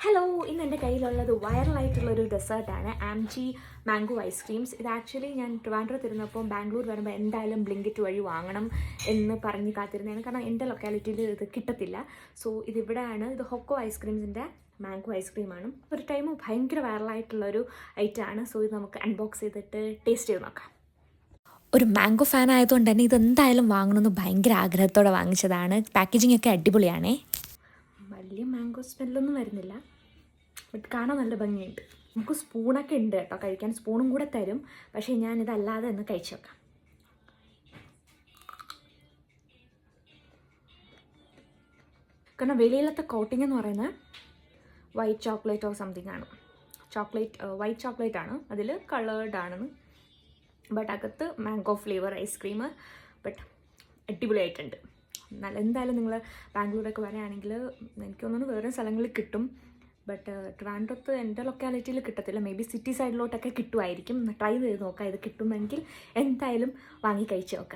Hello, ഇന്ന് എൻ്റെ കയ്യിലുള്ളത് വൈറലായിട്ടുള്ളൊരു ഡെസേർട്ടാണ് ആംചി മാംഗോ ഐസ്ക്രീംസ്. ഇത് ആക്ച്വലി ഞാൻ ട്രിവാൻഡ്രത്തിരുന്നപ്പോൾ ബാംഗ്ലൂർ വരുമ്പോൾ എന്തായാലും ബ്ലിങ്കിറ്റ് വഴി വാങ്ങണം എന്ന് പറഞ്ഞ് കാത്തിരുന്നതാണ്. കാരണം എൻ്റെ ലൊക്കാലിറ്റിയിൽ ഇത് കിട്ടത്തില്ല. സോ ഇതിവിടെയാണ്. ഇത് ഹൊക്കോ ഐസ്ക്രീംസിൻ്റെ മാംഗോ ഐസ്ക്രീമാണ്. ഒരു ടൈം ഭയങ്കര വൈറലായിട്ടുള്ളൊരു ഐറ്റമാണ്. സോ ഇത് നമുക്ക് അൺബോക്സ് ചെയ്തിട്ട് ടേസ്റ്റ് ചെയ്ത് നോക്കാം. ഒരു മാംഗോ ഫാൻ ആയതുകൊണ്ട് തന്നെ ഇതെന്തായാലും വാങ്ങണമെന്ന് ഭയങ്കര ആഗ്രഹത്തോടെ വാങ്ങിച്ചതാണ്. പാക്കേജിംഗ് ഒക്കെ അടിപൊളിയാണേ. വലിയ മാംഗോ സ്മെല്ലൊന്നും വരുന്നില്ല, ബട്ട് കാണാൻ നല്ല ഭംഗിയുണ്ട്. നമുക്ക് സ്പൂണൊക്കെ ഉണ്ട് കേട്ടോ, കഴിക്കാൻ സ്പൂണും കൂടെ തരും. പക്ഷേ ഞാനിതല്ലാതെ ഒന്ന് കഴിച്ചു നോക്കാം. കാരണം വെളിയിലത്തെ കോട്ടിംഗ് എന്ന് പറയുന്നത് വൈറ്റ് ചോക്ലേറ്റ് ഓർ സംതിങ് ആണ്. വൈറ്റ് ചോക്ലേറ്റ് ആണ്, അതിൽ കളേർഡ് ആണെന്ന്. ബട്ട് അകത്ത് മാംഗോ ഫ്ലേവർ ഐസ്ക്രീം. ബട്ട് അടിപൊളിയായിട്ടുണ്ട്. എന്തായാലും നിങ്ങൾ ബാംഗ്ലൂരൊക്കെ വരികയാണെങ്കിൽ എനിക്ക് തോന്നുന്നു വേറെ സ്ഥലങ്ങളിൽ കിട്ടും. ബട്ട് ട്രിവാൻഡ്രത്ത് എൻ്റെ ലൊക്കാലിറ്റിയിൽ കിട്ടത്തില്ല. മേ ബി സിറ്റി സൈഡിലോട്ടൊക്കെ കിട്ടുമായിരിക്കും. ട്രൈ ചെയ്ത് നോക്കാം. ഇത് കിട്ടുമെങ്കിൽ എന്തായാലും വാങ്ങി കഴിച്ച് നോക്കാം.